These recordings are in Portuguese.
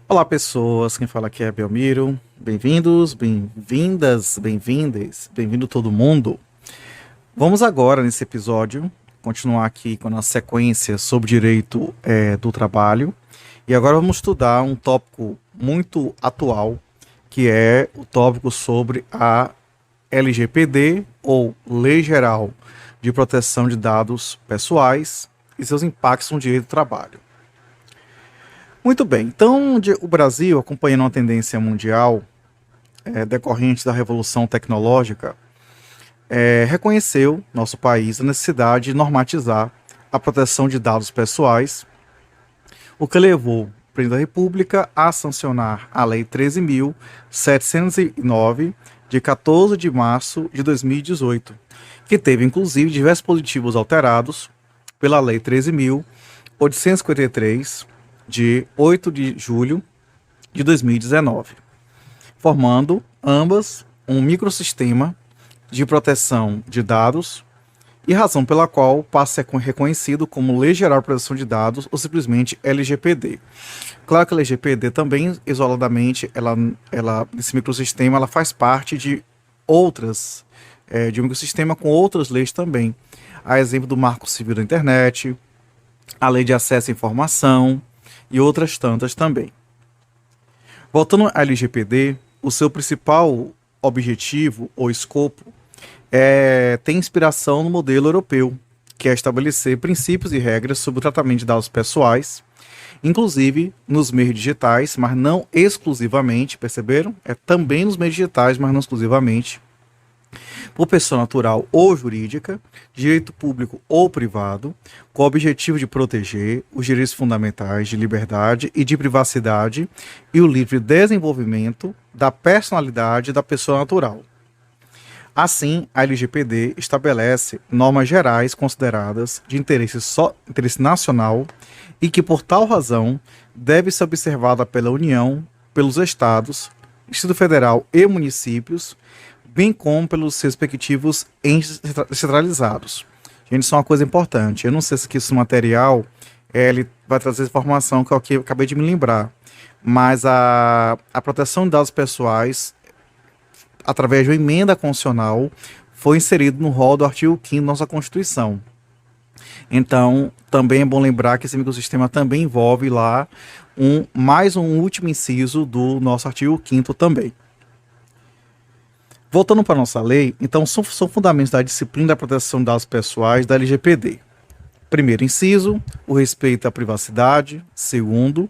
Olá, pessoas. Quem fala aqui é Belmiro. Bem-vindos, bem-vindas, bem-vindes, bem-vindo todo mundo. Vamos agora, nesse episódio, continuar aqui com a nossa sequência sobre direito do trabalho. E agora vamos estudar um tópico muito atual, que é o tópico sobre a LGPD, ou Lei Geral de Proteção de Dados Pessoais, e seus impactos no direito do trabalho. Muito bem, então o Brasil, acompanhando uma tendência mundial decorrente da revolução tecnológica, reconheceu, nosso país, a necessidade de normatizar a proteção de dados pessoais, o que levou o presidente da República a sancionar a Lei 13.709, de 14 de março de 2018, que teve, inclusive, diversos dispositivos alterados pela Lei 13.853, de 8 de julho de 2019, formando ambas um microsistema de proteção de dados e razão pela qual passa a ser reconhecido como Lei Geral de Proteção de Dados ou simplesmente LGPD. Claro que a LGPD também, isoladamente, esse microsistema ela faz parte de outras, de um microsistema com outras leis também. A exemplo do Marco Civil da Internet, a Lei de Acesso à Informação, e outras tantas também. Voltando à LGPD, o seu principal objetivo ou escopo tem inspiração no modelo europeu, que é estabelecer princípios e regras sobre o tratamento de dados pessoais, inclusive nos meios digitais, mas não exclusivamente, perceberam? É também nos meios digitais, mas não exclusivamente, por pessoa natural ou jurídica, direito público ou privado, com o objetivo de proteger os direitos fundamentais de liberdade e de privacidade e o livre desenvolvimento da personalidade da pessoa natural. Assim, a LGPD estabelece normas gerais consideradas de interesse nacional e que, por tal razão, deve ser observada pela União, pelos Estados, Distrito Federal e municípios, bem como pelos respectivos entes centralizados. Gente, isso é uma coisa importante. Eu não sei se esse material ele vai trazer informação que eu acabei de me lembrar, mas a proteção de dados pessoais, através de uma emenda constitucional, foi inserido no rol do artigo 5º da nossa Constituição. Então, também é bom lembrar que esse microsistema também envolve lá mais um último inciso do nosso artigo 5º também. Voltando para a nossa lei, então são fundamentos da disciplina da proteção de dados pessoais da LGPD. Primeiro inciso, o respeito à privacidade. Segundo,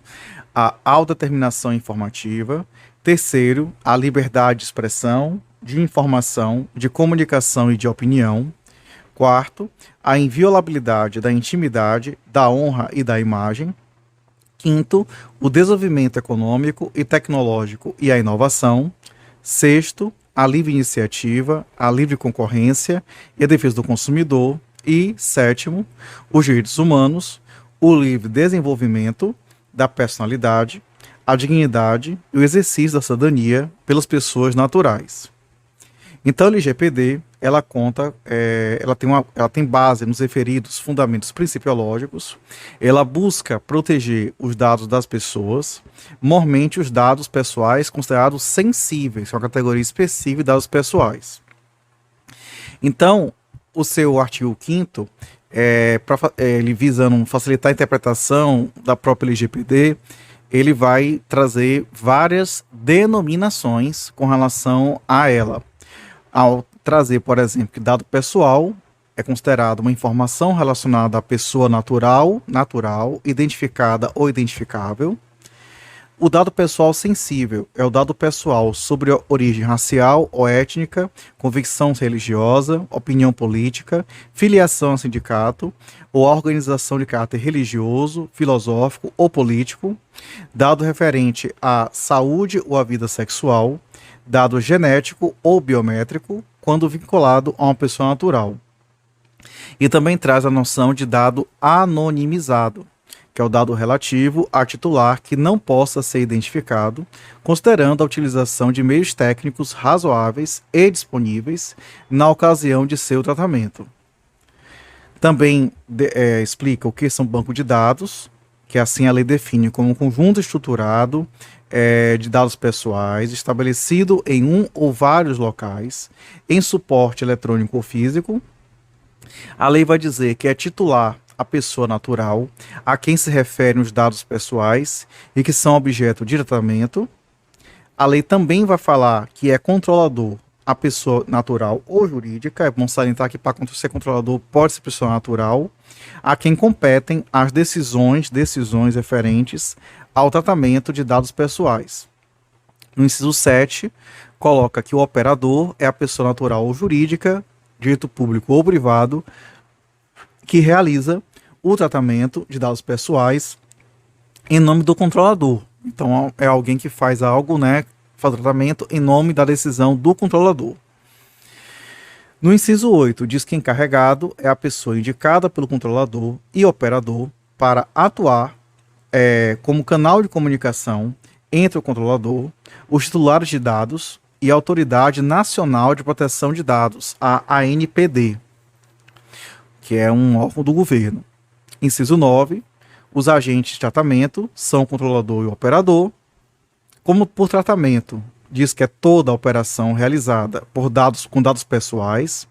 a autodeterminação informativa. Terceiro, a liberdade de expressão, de informação, de comunicação e de opinião. Quarto, a inviolabilidade da intimidade, da honra e da imagem. Quinto, o desenvolvimento econômico e tecnológico e a inovação. Sexto, a livre iniciativa, a livre concorrência e a defesa do consumidor. E, sétimo, os direitos humanos, o livre desenvolvimento da personalidade, a dignidade e o exercício da cidadania pelas pessoas naturais. Então, a LGPD, ela tem base nos referidos fundamentos principiológicos, ela busca proteger os dados das pessoas, mormente os dados pessoais considerados sensíveis, que é uma categoria específica de dados pessoais. Então, o seu artigo 5º, ele visando facilitar a interpretação da própria LGPD, ele vai trazer várias denominações com relação a ela. Ao trazer, por exemplo, que dado pessoal é considerado uma informação relacionada à pessoa natural, identificada ou identificável. O dado pessoal sensível é o dado pessoal sobre a origem racial ou étnica, convicção religiosa, opinião política, filiação a sindicato ou a organização de caráter religioso, filosófico ou político, dado referente à saúde ou à vida sexual, dado genético ou biométrico, quando vinculado a uma pessoa natural. E também traz a noção de dado anonimizado, que é o dado relativo a titular que não possa ser identificado, considerando a utilização de meios técnicos razoáveis e disponíveis na ocasião de seu tratamento. Também explica o que são bancos de dados, que assim a lei define como um conjunto estruturado de dados pessoais estabelecido em um ou vários locais, em suporte eletrônico ou físico. A lei vai dizer que é titular a pessoa natural a quem se referem os dados pessoais e que são objeto de tratamento. A lei também vai falar que é controlador a pessoa natural ou jurídica. É bom salientar que para ser controlador pode ser pessoa natural, a quem competem as decisões referentes ao tratamento de dados pessoais. No inciso 7, coloca que o operador é a pessoa natural ou jurídica, direito público ou privado, que realiza o tratamento de dados pessoais em nome do controlador. Então é alguém que faz algo, faz o tratamento em nome da decisão do controlador. No inciso 8, diz que encarregado é a pessoa indicada pelo controlador e operador para atuar como canal de comunicação entre o controlador, os titulares de dados e a Autoridade Nacional de Proteção de Dados, a ANPD, que é um órgão do governo. Inciso 9, os agentes de tratamento são o controlador e o operador. Como por tratamento, diz que é toda a operação realizada com dados pessoais,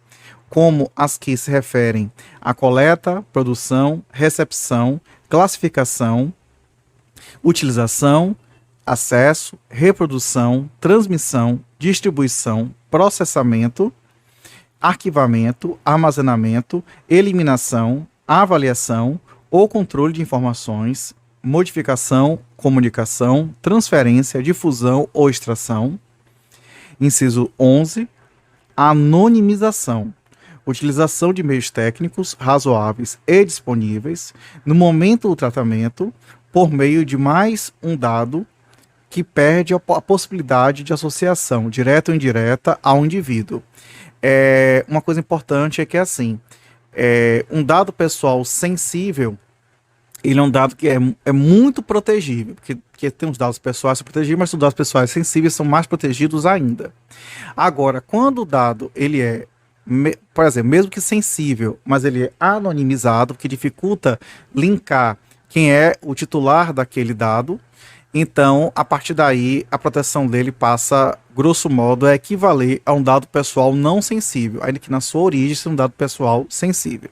como as que se referem à coleta, produção, recepção, classificação, utilização, acesso, reprodução, transmissão, distribuição, processamento, arquivamento, armazenamento, eliminação, avaliação ou controle de informações, modificação, comunicação, transferência, difusão ou extração. Inciso 11, anonimização. Utilização de meios técnicos razoáveis e disponíveis no momento do tratamento por meio de mais um dado que perde a possibilidade de associação direta ou indireta ao indivíduo. Uma coisa importante é que um dado pessoal sensível, ele é um dado que é muito protegível, porque tem os dados pessoais são protegidos, mas os dados pessoais sensíveis são mais protegidos ainda. Agora, quando o dado ele é, por exemplo, mesmo que sensível, mas ele é anonimizado, que dificulta linkar quem é o titular daquele dado, então, a partir daí, a proteção dele passa, grosso modo, a equivaler a um dado pessoal não sensível, ainda que na sua origem seja um dado pessoal sensível.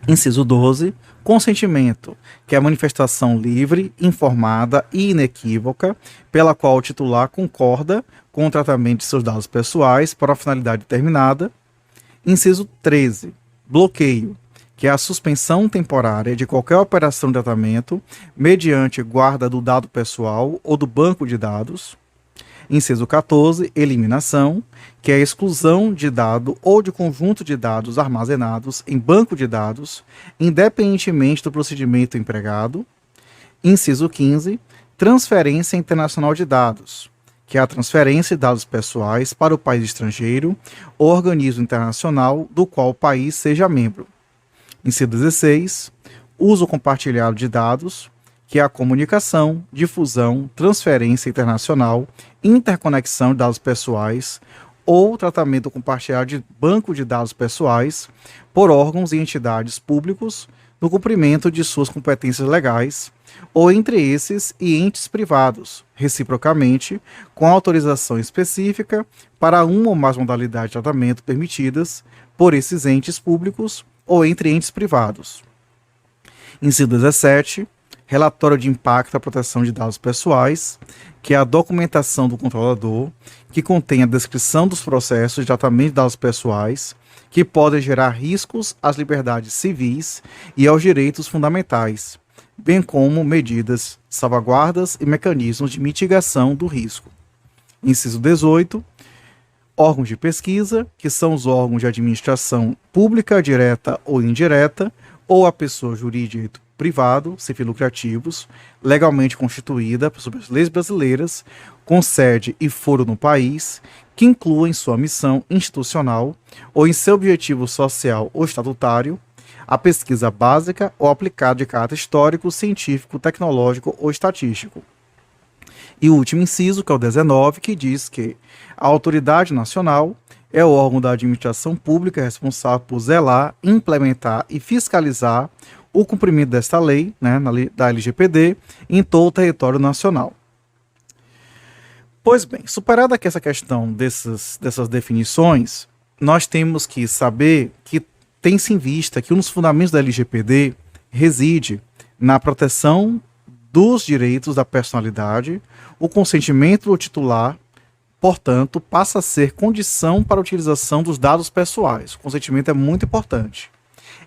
Inciso 12, consentimento, que é a manifestação livre, informada e inequívoca, pela qual o titular concorda com o tratamento de seus dados pessoais para uma finalidade determinada. Inciso 13, bloqueio, que é a suspensão temporária de qualquer operação de tratamento mediante guarda do dado pessoal ou do banco de dados. Inciso 14, eliminação, que é a exclusão de dado ou de conjunto de dados armazenados em banco de dados, independentemente do procedimento empregado. Inciso 15, transferência internacional de dados, que é a transferência de dados pessoais para o país estrangeiro ou organismo internacional do qual o país seja membro. Inciso 16, uso compartilhado de dados, que é a comunicação, difusão, transferência internacional, interconexão de dados pessoais ou tratamento compartilhado de banco de dados pessoais por órgãos e entidades públicos no cumprimento de suas competências legais ou entre esses e entes privados, reciprocamente, com autorização específica para uma ou mais modalidades de tratamento permitidas por esses entes públicos ou entre entes privados. Inciso 17, relatório de impacto à proteção de dados pessoais, que é a documentação do controlador, que contém a descrição dos processos de tratamento de dados pessoais, que podem gerar riscos às liberdades civis e aos direitos fundamentais, bem como medidas, salvaguardas e mecanismos de mitigação do risco. Inciso 18, órgãos de pesquisa, que são os órgãos de administração pública, direta ou indireta, ou a pessoa jurídica privado, sem fins lucrativos, legalmente constituída sob as leis brasileiras, com sede e foro no país, que inclua em sua missão institucional ou em seu objetivo social ou estatutário a pesquisa básica ou aplicada de caráter histórico, científico, tecnológico ou estatístico. E o último inciso, que é o 19, que diz que a autoridade nacional é o órgão da administração pública responsável por zelar, implementar e fiscalizar o cumprimento desta lei, né, da LGPD, em todo o território nacional. Pois bem, superada aqui essa questão dessas definições, nós temos que saber que tem-se em vista que um dos fundamentos da LGPD reside na proteção dos direitos da personalidade, o consentimento do titular, portanto, passa a ser condição para a utilização dos dados pessoais. O consentimento é muito importante.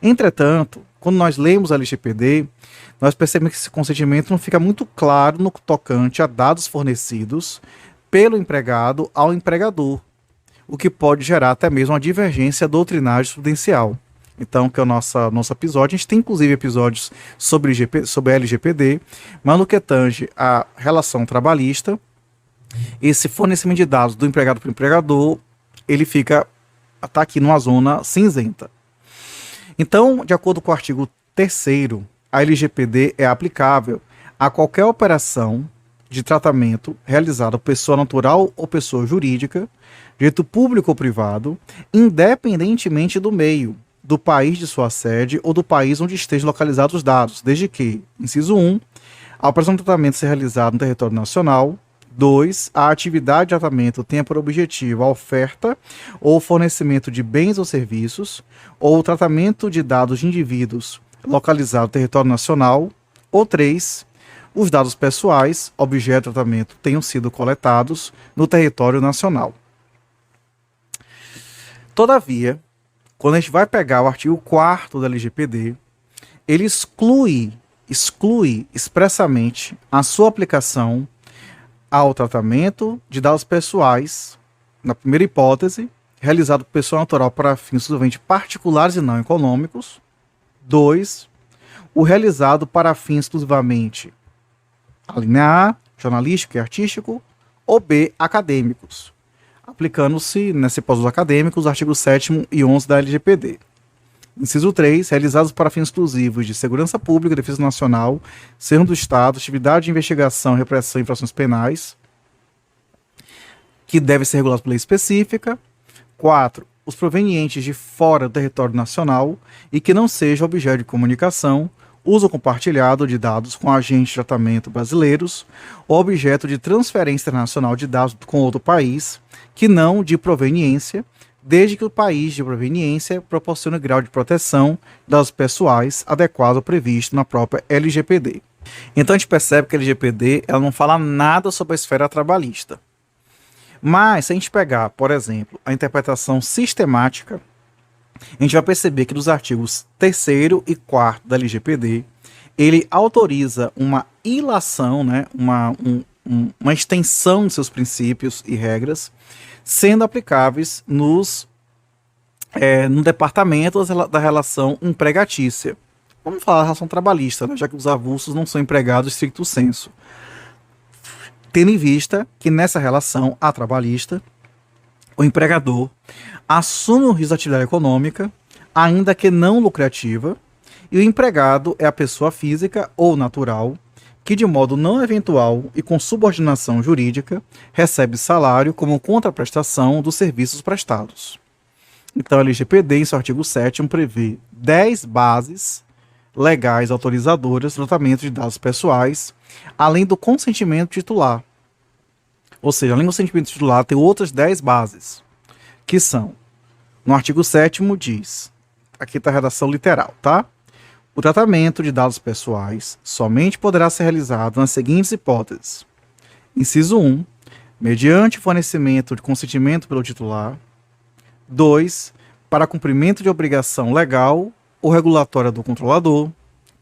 Entretanto, quando nós lemos a LGPD, nós percebemos que esse consentimento não fica muito claro no tocante a dados fornecidos pelo empregado ao empregador, o que pode gerar até mesmo uma divergência doutrinária jurisprudencial. Então, que é o nosso episódio, a gente tem inclusive episódios sobre a LGPD, mas no que tange a relação trabalhista, esse fornecimento de dados do empregado para o empregador, ele está aqui numa zona cinzenta. Então, de acordo com o artigo 3º, a LGPD é aplicável a qualquer operação de tratamento realizada por pessoa natural ou pessoa jurídica, direito público ou privado, independentemente do meio, do país de sua sede ou do país onde estejam localizados os dados, desde que, inciso 1, a operação de tratamento seja realizada no território nacional. 2. A atividade de tratamento tenha por objetivo a oferta ou fornecimento de bens ou serviços, ou o tratamento de dados de indivíduos localizados no território nacional. Ou 3. Os dados pessoais, objeto de tratamento, tenham sido coletados no território nacional. Todavia, quando a gente vai pegar o artigo 4º da LGPD, ele exclui expressamente a sua aplicação ao tratamento de dados pessoais, na primeira hipótese, realizado por pessoa natural para fins exclusivamente particulares e não econômicos. 2. O realizado para fins exclusivamente, a linha A, jornalístico e artístico, ou B, acadêmicos, aplicando-se, nesse hipótese acadêmicos, os artigos 7º e 11 da LGPD. Inciso 3, realizados para fins exclusivos de segurança pública, defesa nacional, serão do Estado, atividade de investigação e repressão de infrações penais, que deve ser regulado por lei específica. 4, os provenientes de fora do território nacional e que não seja objeto de comunicação, uso compartilhado de dados com agentes de tratamento brasileiros ou objeto de transferência internacional de dados com outro país, que não de proveniência, desde que o país de proveniência proporcione grau de proteção de dados pessoais adequado ao previsto na própria LGPD. Então a gente percebe que a LGPD ela não fala nada sobre a esfera trabalhista. Mas se a gente pegar, por exemplo, a interpretação sistemática, a gente vai perceber que nos artigos 3º e 4º da LGPD, ele autoriza uma ilação, né, uma extensão de seus princípios e regras, sendo aplicáveis no departamento da relação empregatícia. Vamos falar da relação trabalhista, né, já que os avulsos não são empregados stricto sensu. Tendo em vista que nessa relação, a trabalhista, o empregador assume o risco da atividade econômica, ainda que não lucrativa, e o empregado é a pessoa física ou natural que, de modo não eventual e com subordinação jurídica, recebe salário como contraprestação dos serviços prestados. Então, a LGPD, em seu artigo 7º, prevê 10 bases legais autorizadoras do tratamento de dados pessoais, além do consentimento titular. Ou seja, além do consentimento titular, tem outras 10 bases, que são, no artigo 7º diz, aqui está a redação literal, tá? O tratamento de dados pessoais somente poderá ser realizado nas seguintes hipóteses. Inciso 1, mediante fornecimento de consentimento pelo titular. 2, para cumprimento de obrigação legal ou regulatória do controlador.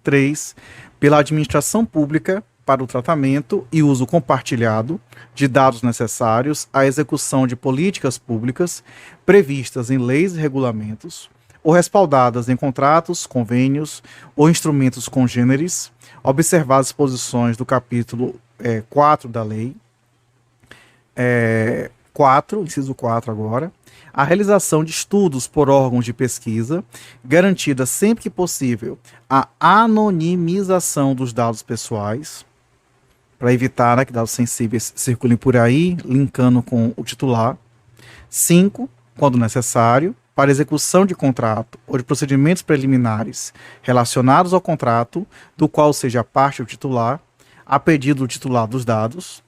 3, pela administração pública para o tratamento e uso compartilhado de dados necessários à execução de políticas públicas previstas em leis e regulamentos, ou respaldadas em contratos, convênios ou instrumentos congêneres, observadas as disposições do capítulo 4 da lei. 4, inciso 4 agora, a realização de estudos por órgãos de pesquisa, garantida sempre que possível a anonimização dos dados pessoais, para evitar, né, que dados sensíveis circulem por aí, linkando com o titular. 5, quando necessário, para execução de contrato ou de procedimentos preliminares relacionados ao contrato, do qual seja parte o titular, a pedido do titular dos dados.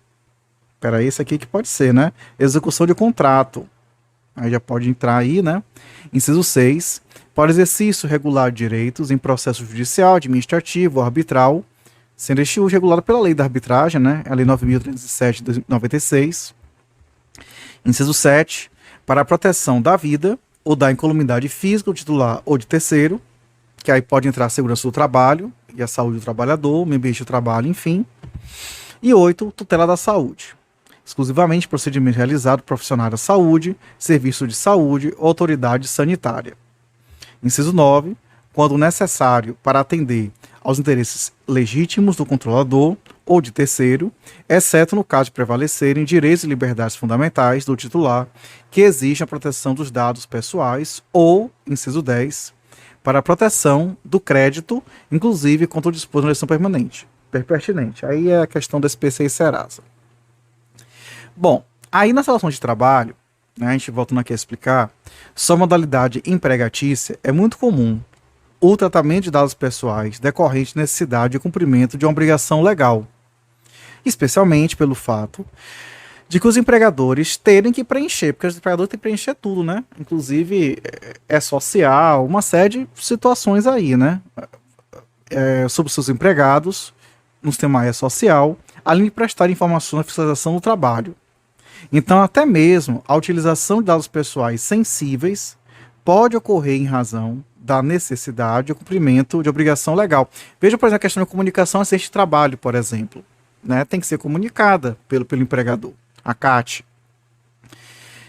Espera, esse aqui que pode ser, né? Execução de contrato. Aí já pode entrar aí, né? Inciso 6. Para exercício regular de direitos em processo judicial, administrativo ou arbitral, sendo este uso regulado pela lei da arbitragem, né? A lei 9.307 de 96. Inciso 7. Para a proteção da vida ou da incolumidade física do titular ou de terceiro, que aí pode entrar a segurança do trabalho e a saúde do trabalhador, o meio ambiente do trabalho, enfim. E 8. Tutela da saúde. Exclusivamente procedimento realizado por profissional da saúde, serviço de saúde ou autoridade sanitária. Inciso 9. Quando necessário para atender aos interesses legítimos do controlador ou de terceiro, exceto no caso de prevalecerem direitos e liberdades fundamentais do titular que exigem a proteção dos dados pessoais ou, inciso 10, para a proteção do crédito, inclusive contra o disposto na legislação pertinente. Aí é a questão do SPC e Serasa. Bom, aí nas relações de trabalho, né, a gente voltando aqui a explicar, sua modalidade empregatícia é muito comum o tratamento de dados pessoais decorrente de necessidade de cumprimento de uma obrigação legal, especialmente pelo fato de que os empregadores terem que preencher, porque os empregadores têm que preencher tudo, né? Inclusive é social, uma série de situações aí, né? Sobre os seus empregados, no sistema social, além de prestar informações na fiscalização do trabalho. Então, até mesmo a utilização de dados pessoais sensíveis pode ocorrer em razão da necessidade de cumprimento de obrigação legal. Veja, por exemplo, a questão da comunicação assistente de trabalho, por exemplo. Né? Tem que ser comunicada pelo empregador, a CAT.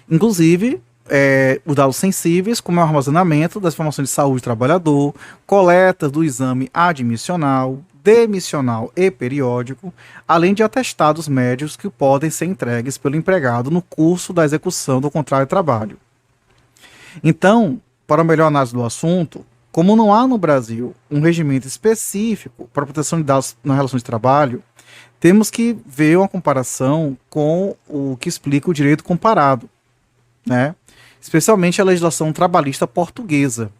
Inclusive, os dados sensíveis, como é o armazenamento das informações de saúde do trabalhador, coleta do exame admissional, demissional e periódico, além de atestados médicos que podem ser entregues pelo empregado no curso da execução do contrato de trabalho. Então, para a melhor análise do assunto, como não há no Brasil um regimento específico para a proteção de dados na relação de trabalho, temos que ver uma comparação com o que explica o direito comparado, né? Especialmente a legislação trabalhista portuguesa.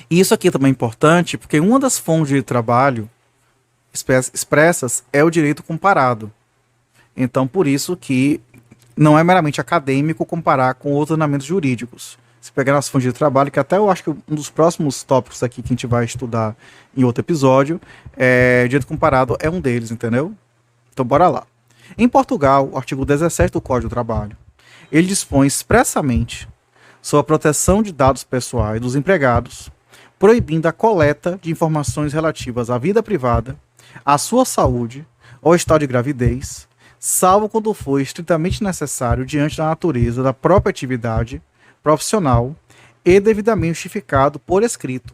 E isso aqui também é importante porque uma das fontes de trabalho expressas é o direito comparado. Então, por isso que não é meramente acadêmico comparar com outros ordenamentos jurídicos. Se pegar nas fontes de trabalho, que até eu acho que um dos próximos tópicos aqui que a gente vai estudar em outro episódio, direito comparado é um deles, entendeu? Então, bora lá. Em Portugal, o artigo 17 do Código do Trabalho, ele dispõe expressamente sobre a proteção de dados pessoais dos empregados, proibindo a coleta de informações relativas à vida privada, à sua saúde ou ao estado de gravidez, salvo quando for estritamente necessário diante da natureza da própria atividade profissional e devidamente justificado por escrito.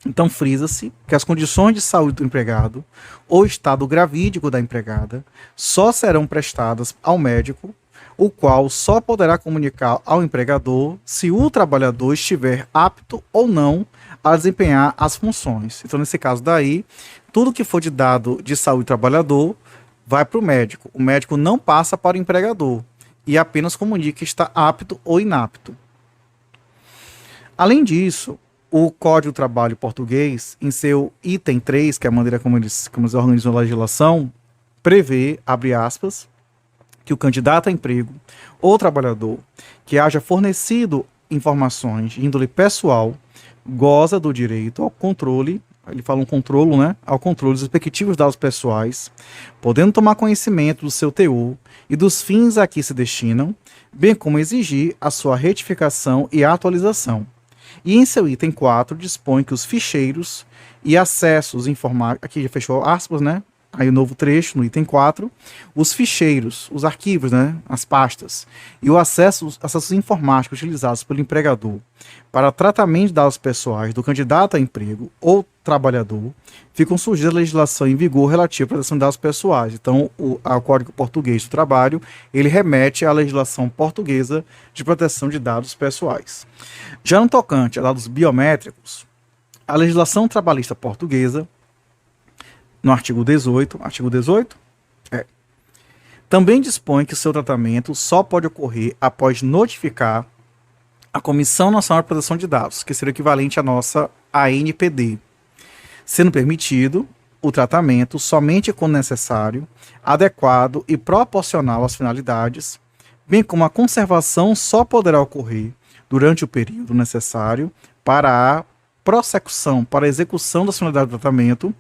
Então, frisa-se que as condições de saúde do empregado ou estado gravídico da empregada só serão prestadas ao médico, o qual só poderá comunicar ao empregador se o trabalhador estiver apto ou não a desempenhar as funções. Então, nesse caso daí, tudo que for de dado de saúde do trabalhador vai para o médico. O médico não passa para o empregador e apenas comunica que está apto ou inapto. Além disso, o Código do Trabalho português, em seu item 3, que é a maneira como eles organizam a legislação, prevê, abre aspas, que o candidato a emprego ou trabalhador que haja fornecido informações de índole pessoal goza do direito ao controle, ele fala um controle, né, ao controle dos respectivos dados pessoais, podendo tomar conhecimento do seu teor e dos fins a que se destinam, bem como exigir a sua retificação e atualização. E em seu item 4 dispõe que os ficheiros e acessos informáticos, aqui já fechou aspas, né? Aí o novo trecho, no item 4, os ficheiros, os arquivos, né, as pastas, e o acessos informáticos utilizados pelo empregador para tratamento de dados pessoais do candidato a emprego ou trabalhador ficam sujeitos à legislação em vigor relativa à proteção de dados pessoais. Então, o Código Português do Trabalho, ele remete à legislação portuguesa de proteção de dados pessoais. Já no tocante a dados biométricos, a legislação trabalhista portuguesa, no artigo 18, também dispõe que seu tratamento só pode ocorrer após notificar a Comissão Nacional de Proteção de Dados, que seria o equivalente à nossa ANPD, sendo permitido o tratamento somente quando necessário, adequado e proporcional às finalidades, bem como a conservação só poderá ocorrer durante o período necessário para a prossecução, para a execução das finalidades do tratamento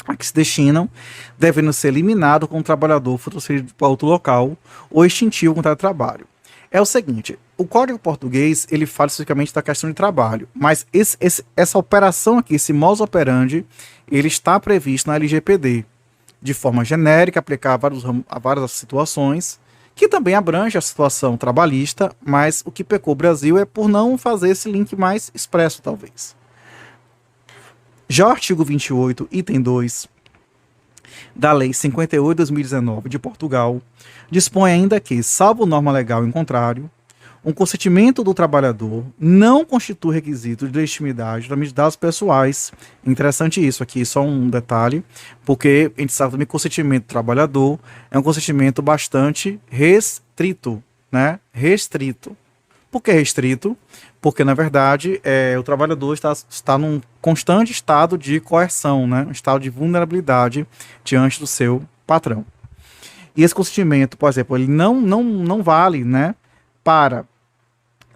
a que se destinam, devendo ser eliminado quando o trabalhador for transferido para outro local ou extintivo o contrato de trabalho. É o seguinte, o Código Português, ele fala especificamente da questão de trabalho, mas essa operação aqui, esse modus operandi, ele está previsto na LGPD, de forma genérica, aplicável a várias situações, que também abrange a situação trabalhista, mas o que pecou o Brasil é por não fazer esse link mais expresso, talvez. Já o artigo 28, item 2, da Lei 58/2019 de Portugal, dispõe ainda que, salvo norma legal em contrário, um consentimento do trabalhador não constitui requisito de legitimidade de dados pessoais. Interessante isso aqui, só um detalhe, porque a gente sabe também que o consentimento do trabalhador é um consentimento bastante restrito, né? Restrito. Por que restrito? Porque, na verdade, o trabalhador está num constante estado de coerção, né? Um estado de vulnerabilidade diante do seu patrão. E esse consentimento, por exemplo, ele não vale, né, para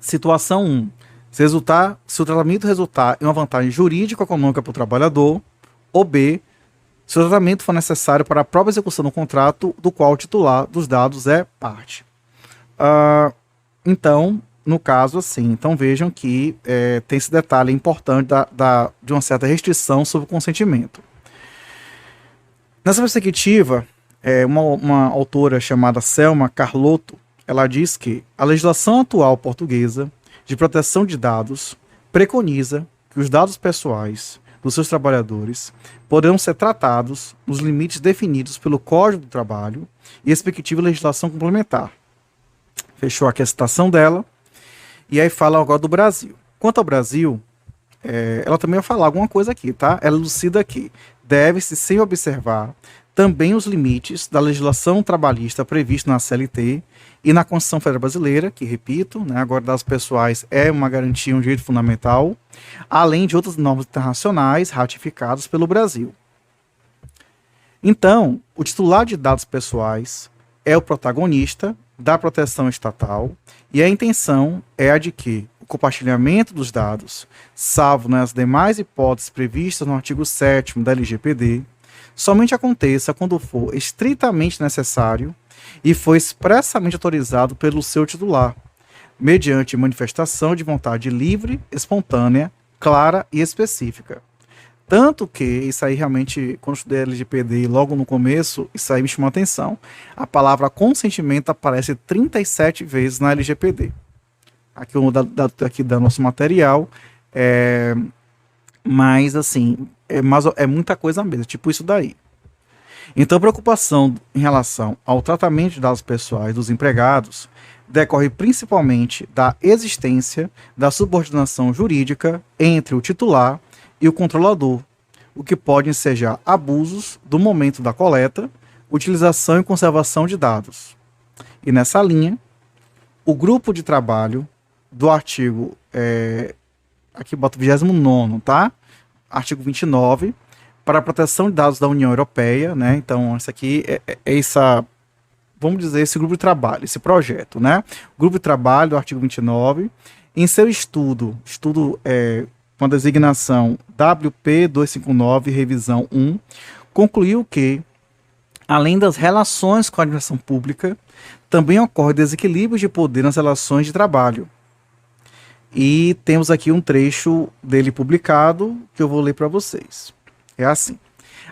situação 1, se o tratamento resultar em uma vantagem jurídica ou econômica para o trabalhador, ou B, se o tratamento for necessário para a própria execução do contrato do qual o titular dos dados é parte. Então, no caso, assim, então vejam que tem esse detalhe importante de uma certa restrição sobre o consentimento. Nessa perspectiva, uma autora chamada Selma Carlotto, ela diz que a legislação atual portuguesa de proteção de dados preconiza que os dados pessoais dos seus trabalhadores poderão ser tratados nos limites definidos pelo Código do Trabalho e respectiva legislação complementar. Fechou aqui a citação dela. E aí fala agora do Brasil. Quanto ao Brasil, ela também vai falar alguma coisa aqui, tá? Ela elucida aqui. Deve-se sempre observar também os limites da legislação trabalhista prevista na CLT e na Constituição Federal Brasileira, que, repito, né, agora dados pessoais é uma garantia, um direito fundamental, além de outras normas internacionais ratificadas pelo Brasil. Então, o titular de dados pessoais é o protagonista da proteção estatal e a intenção é a de que o compartilhamento dos dados, salvo nas demais hipóteses previstas no artigo 7º da LGPD, somente aconteça quando for estritamente necessário e for expressamente autorizado pelo seu titular, mediante manifestação de vontade livre, espontânea, clara e específica. Tanto que, isso aí realmente, quando eu estudei a LGPD logo no começo, isso aí me chamou a atenção. A palavra consentimento aparece 37 vezes na LGPD. Aqui o dado aqui do nosso material, mas assim, é muita coisa mesmo, tipo isso daí. Então, a preocupação em relação ao tratamento de dados pessoais dos empregados decorre principalmente da existência da subordinação jurídica entre o titular e o controlador, o que pode ensejar abusos do momento da coleta, utilização e conservação de dados. E nessa linha, o grupo de trabalho do artigo, aqui bota o 29º, tá? Artigo 29, para a proteção de dados da União Europeia, né? Então, isso aqui vamos dizer, esse grupo de trabalho, esse projeto, né? O grupo de trabalho do artigo 29, em seu estudo com a designação WP 259, revisão 1, concluiu que, além das relações com a administração pública, também ocorre desequilíbrio de poder nas relações de trabalho. E temos aqui um trecho dele publicado que eu vou ler para vocês. É assim: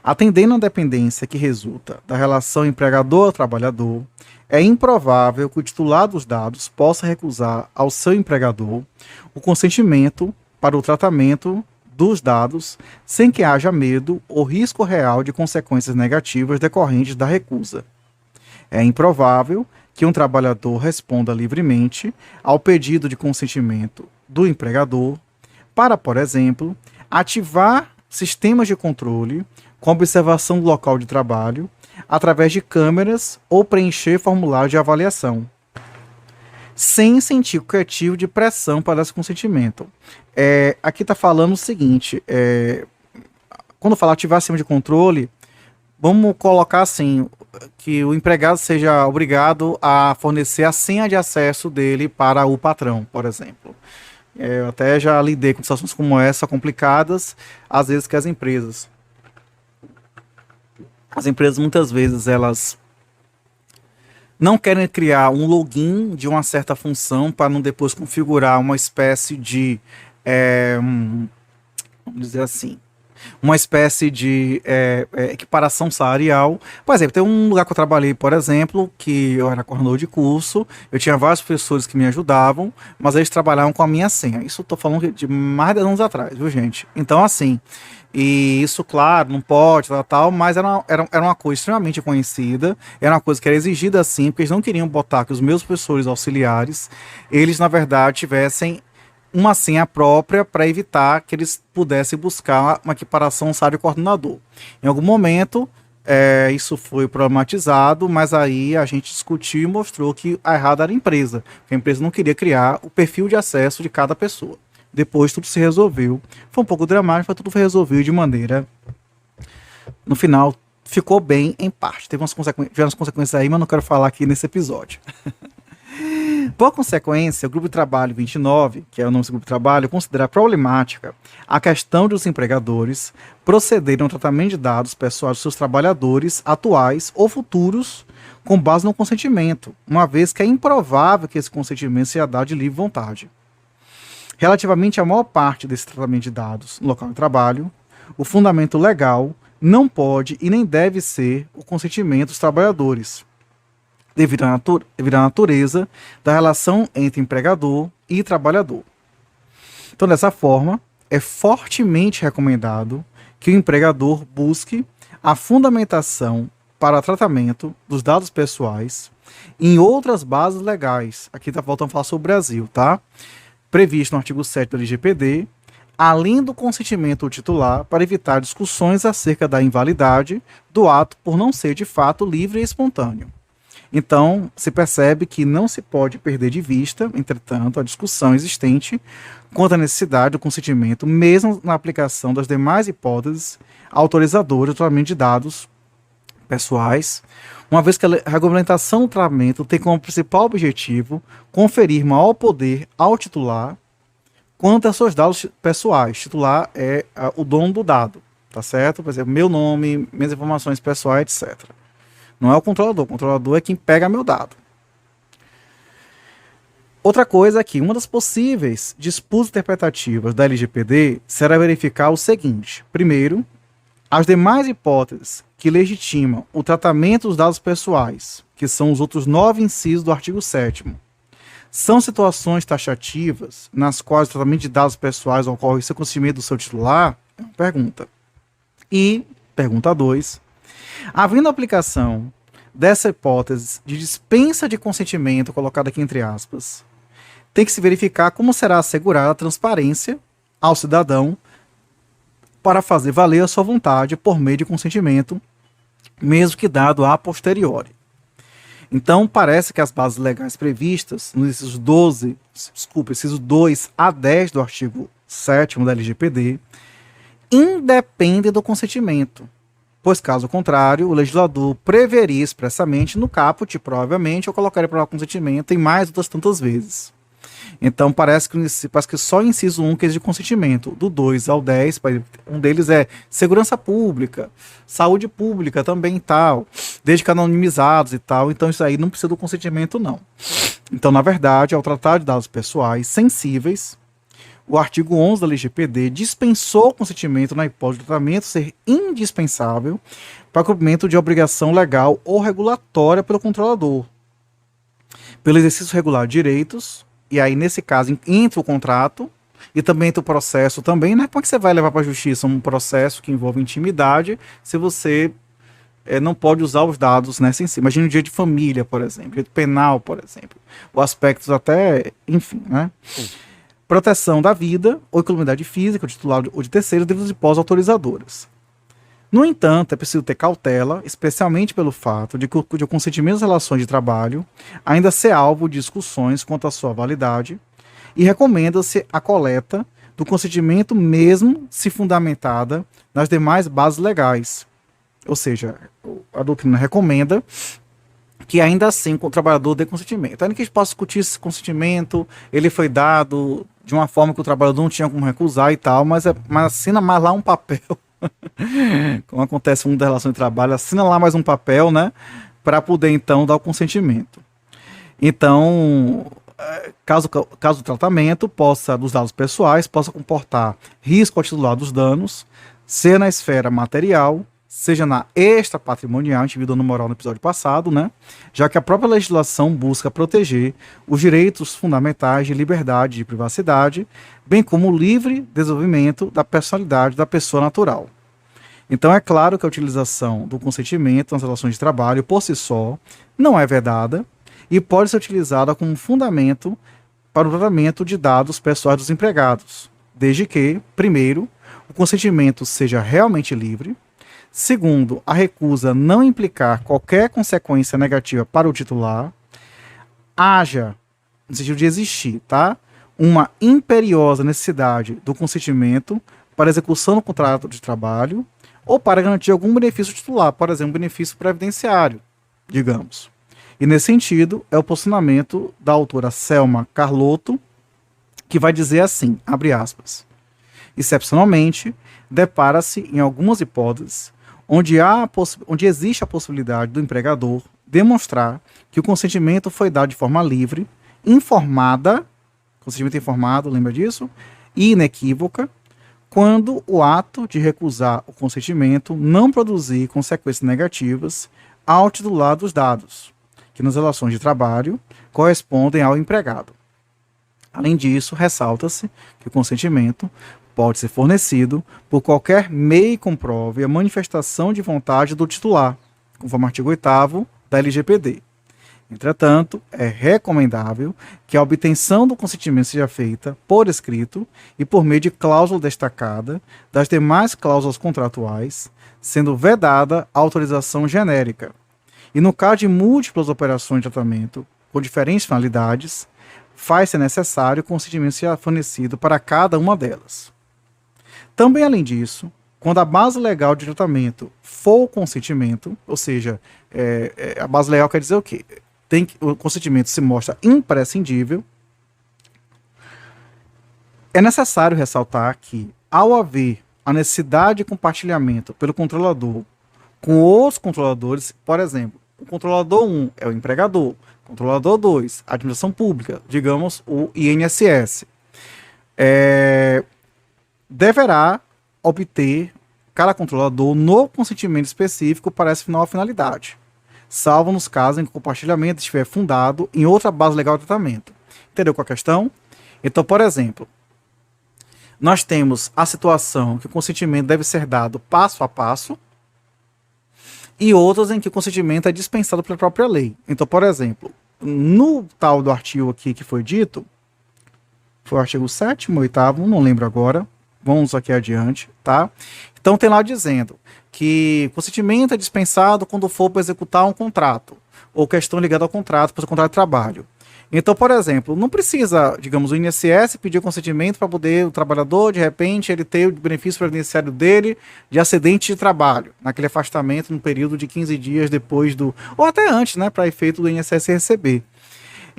atendendo à dependência que resulta da relação empregador-trabalhador, é improvável que o titular dos dados possa recusar ao seu empregador o consentimento para o tratamento dos dados sem que haja medo ou risco real de consequências negativas decorrentes da recusa. É improvável que um trabalhador responda livremente ao pedido de consentimento do empregador para, por exemplo, ativar sistemas de controle com observação do local de trabalho através de câmeras ou preencher formulário de avaliação. sem incentivo criativo de pressão para esse consentimento. Aqui está falando o seguinte, quando falar ativar sistema de controle, vamos colocar assim, que o empregado seja obrigado a fornecer a senha de acesso dele para o patrão, por exemplo. Eu até já lidei com situações como essa, complicadas, às vezes que as empresas muitas vezes elas não querem criar um login de uma certa função para não depois configurar uma espécie de, vamos dizer assim, uma espécie de equiparação salarial. Por exemplo, tem um lugar que eu trabalhei, por exemplo, que eu era coordenador de curso, eu tinha vários professores que me ajudavam, mas eles trabalhavam com a minha senha. Isso eu tô falando de mais de 10 anos atrás, viu, gente? Então, assim, e isso, claro, não pode, tal, mas era uma coisa extremamente conhecida, era uma coisa que era exigida assim, porque eles não queriam botar que os meus professores auxiliares, eles, na verdade, tivessem uma senha própria para evitar que eles pudessem buscar uma equiparação salário-coordenador. Em algum momento, isso foi problematizado, mas aí a gente discutiu e mostrou que a errada era a empresa, que a empresa não queria criar o perfil de acesso de cada pessoa. Depois tudo se resolveu. Foi um pouco dramático, mas tudo foi resolvido de maneira... No final, ficou bem em parte. Teve umas consequências aí, mas não quero falar aqui nesse episódio. Por consequência, o Grupo de Trabalho 29, que é o nome desse Grupo de Trabalho, considera problemática a questão de os empregadores procederem ao tratamento de dados pessoais dos seus trabalhadores atuais ou futuros com base no consentimento, uma vez que é improvável que esse consentimento seja dado de livre vontade. Relativamente à maior parte desse tratamento de dados no local de trabalho, o fundamento legal não pode e nem deve ser o consentimento dos trabalhadores, devido à natureza da relação entre empregador e trabalhador. Então, dessa forma, é fortemente recomendado que o empregador busque a fundamentação para tratamento dos dados pessoais em outras bases legais. Aqui está voltando a falar sobre o Brasil, tá? Previsto no artigo 7 do LGPD, além do consentimento titular, para evitar discussões acerca da invalidade do ato por não ser de fato livre e espontâneo. Então, se percebe que não se pode perder de vista, entretanto, a discussão existente quanto à necessidade do consentimento, mesmo na aplicação das demais hipóteses autorizadoras do tratamento de dados pessoais, uma vez que a regulamentação do tratamento tem como principal objetivo conferir maior poder ao titular quanto a seus dados pessoais. Titular é o dono do dado, tá certo? Por exemplo, meu nome, minhas informações pessoais, etc. Não é o controlador é quem pega meu dado. Outra coisa é que uma das possíveis disputas interpretativas da LGPD será verificar o seguinte. Primeiro, as demais hipóteses que legitimam o tratamento dos dados pessoais, que são os outros 9 incisos do artigo 7º, são situações taxativas nas quais o tratamento de dados pessoais ocorre sem consentimento do seu titular? É uma pergunta. E, pergunta 2, havendo aplicação dessa hipótese de dispensa de consentimento, colocada aqui entre aspas, tem que se verificar como será assegurada a transparência ao cidadão para fazer valer a sua vontade por meio de consentimento, mesmo que dado a posteriori. Então, parece que as bases legais previstas nos incisos 2 a 10 do artigo 7º da LGPD independem do consentimento, pois, caso contrário, o legislador preveria expressamente no caput, provavelmente, eu colocaria para o consentimento em mais outras tantas vezes. Então, parece que só o inciso 1 que existe consentimento. Do 2 ao 10, um deles é segurança pública, saúde pública também e tal, desde que anonimizados e tal. Então, isso aí não precisa do consentimento, não. Então, na verdade, ao tratar de dados pessoais sensíveis, o artigo 11 da LGPD dispensou o consentimento na hipótese de tratamento ser indispensável para o cumprimento de obrigação legal ou regulatória pelo controlador, pelo exercício regular de direitos. E aí, nesse caso, entra o contrato e também entra o processo também, né? Como é que você vai levar para a justiça um processo que envolve intimidade se você não pode usar os dados, né? Imagina o direito de família, por exemplo, direito penal, por exemplo. O aspectos até, enfim, né? Proteção da vida ou incolumidade física, ou titular ou de terceiro, devido às hipóteses autorizadoras. No entanto, é preciso ter cautela, especialmente pelo fato de o consentimento das relações de trabalho ainda ser alvo de discussões quanto à sua validade, e recomenda-se a coleta do consentimento mesmo se fundamentada nas demais bases legais. Ou seja, a doutrina recomenda que ainda assim o trabalhador dê consentimento. Ainda que a gente possa discutir esse consentimento, ele foi dado de uma forma que o trabalhador não tinha como recusar e tal, mas assina mais lá um papel, como acontece muito da relação de trabalho, assina lá mais um papel, né, para poder então dar o consentimento. Então, caso o tratamento dos dados pessoais possa comportar risco ao titular dos danos, seja na esfera material, seja na extrapatrimonial, a gente viu dano moral no episódio passado, né? Já que a própria legislação busca proteger os direitos fundamentais de liberdade e de privacidade, bem como o livre desenvolvimento da personalidade da pessoa natural. Então é claro que a utilização do consentimento nas relações de trabalho por si só não é vedada e pode ser utilizada como fundamento para o tratamento de dados pessoais dos empregados, desde que, primeiro, o consentimento seja realmente livre. Segundo, a recusa não implicar qualquer consequência negativa para o titular. Haja, no sentido de existir, tá? Uma imperiosa necessidade do consentimento para execução do contrato de trabalho ou para garantir algum benefício titular, por exemplo, benefício previdenciário, digamos. E nesse sentido, é o posicionamento da autora Selma Carlotto, que vai dizer assim, abre aspas, excepcionalmente, depara-se em algumas hipóteses onde existe a possibilidade do empregador demonstrar que o consentimento foi dado de forma livre, informada, consentimento informado, lembra disso? E inequívoca, quando o ato de recusar o consentimento não produzir consequências negativas ao titular dos dados, que nas relações de trabalho correspondem ao empregado. Além disso, ressalta-se que o consentimento pode ser fornecido por qualquer meio que comprove a manifestação de vontade do titular, conforme o artigo 8º da LGPD. Entretanto, é recomendável que a obtenção do consentimento seja feita por escrito e por meio de cláusula destacada das demais cláusulas contratuais, sendo vedada a autorização genérica. E no caso de múltiplas operações de tratamento com diferentes finalidades, faz-se necessário que o consentimento seja fornecido para cada uma delas. Também, além disso, quando a base legal de tratamento for o consentimento, ou seja, a base legal quer dizer o quê? O consentimento se mostra imprescindível, é necessário ressaltar que, ao haver a necessidade de compartilhamento pelo controlador com os controladores, por exemplo, o controlador 1 é o empregador, o controlador 2, a administração pública, digamos o INSS, deverá obter cada controlador no consentimento específico para essa finalidade, salvo nos casos em que o compartilhamento estiver fundado em outra base legal de tratamento. Entendeu qual a questão? Então, por exemplo, nós temos a situação que o consentimento deve ser dado passo a passo e outras em que o consentimento é dispensado pela própria lei. Então, por exemplo, no tal do artigo aqui que foi dito, foi o artigo 7º, 8º, não lembro agora, vamos aqui adiante, tá? Então tem lá dizendo que consentimento é dispensado quando for para executar um contrato, ou questão ligada ao contrato, para o contrato de trabalho. Então, por exemplo, não precisa, digamos, o INSS pedir consentimento para poder o trabalhador, de repente, ele ter o benefício previdenciário dele de acidente de trabalho, naquele afastamento no período de 15 dias depois do, ou até antes, né, para efeito do INSS receber.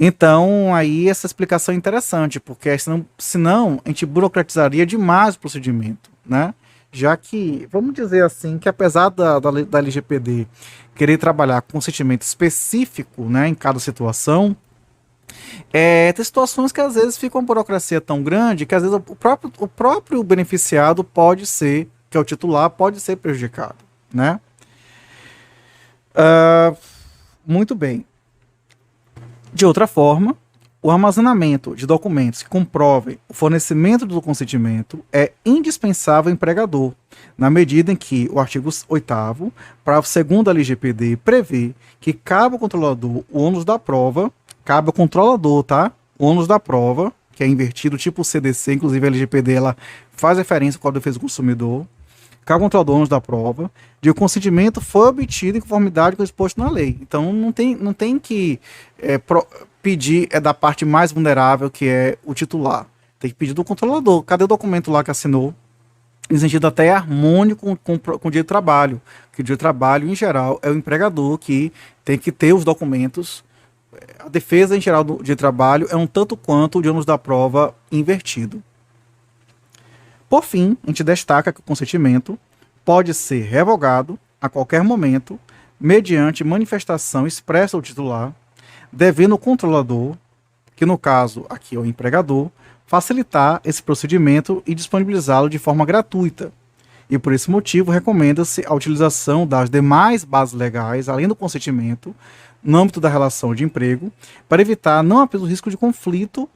Então, aí essa explicação é interessante, porque senão a gente burocratizaria demais o procedimento, né? Já que, vamos dizer assim, que apesar da LGPD querer trabalhar com consentimento específico, né, em cada situação, tem situações que às vezes ficam uma burocracia tão grande que às vezes o próprio beneficiado pode ser, que é o titular, pode ser prejudicado, né? Muito bem. De outra forma, o armazenamento de documentos que comprovem o fornecimento do consentimento é indispensável ao empregador, na medida em que o artigo 8º, parágrafo 2º da LGPD, prevê que cabe ao controlador o ônus da prova, cabe ao controlador, tá? O ônus da prova, que é invertido tipo CDC, inclusive a LGPD ela faz referência ao Código de Defesa do Consumidor, cabe ao controlador ônus da prova de que o consentimento foi obtido em conformidade com o exposto na lei. Então não tem que pedir da parte mais vulnerável, que é o titular. Tem que pedir do controlador. Cadê o documento lá que assinou? Em sentido até harmônico com o dia de trabalho. Que o dia de trabalho, em geral, é o empregador que tem que ter os documentos. A defesa, em geral, do dia de trabalho é um tanto quanto o de ônus da prova invertido. Por fim, a gente destaca que o consentimento pode ser revogado a qualquer momento, mediante manifestação expressa do titular, devendo o controlador, que no caso aqui é o empregador, facilitar esse procedimento e disponibilizá-lo de forma gratuita. E por esse motivo recomenda-se a utilização das demais bases legais, além do consentimento, no âmbito da relação de emprego, para evitar não apenas o risco de conflito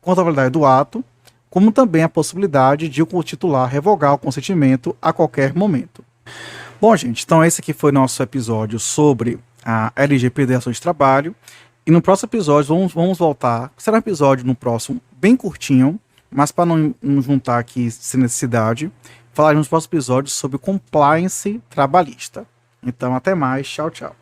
quanto à validade do ato, como também a possibilidade de o titular revogar o consentimento a qualquer momento. Bom, gente, então esse aqui foi nosso episódio sobre a LGPD Ação de Trabalho. E no próximo episódio vamos voltar. Será um episódio no próximo bem curtinho, mas para não juntar aqui sem necessidade, falaremos nos próximos episódios sobre compliance trabalhista. Então, até mais. Tchau, tchau.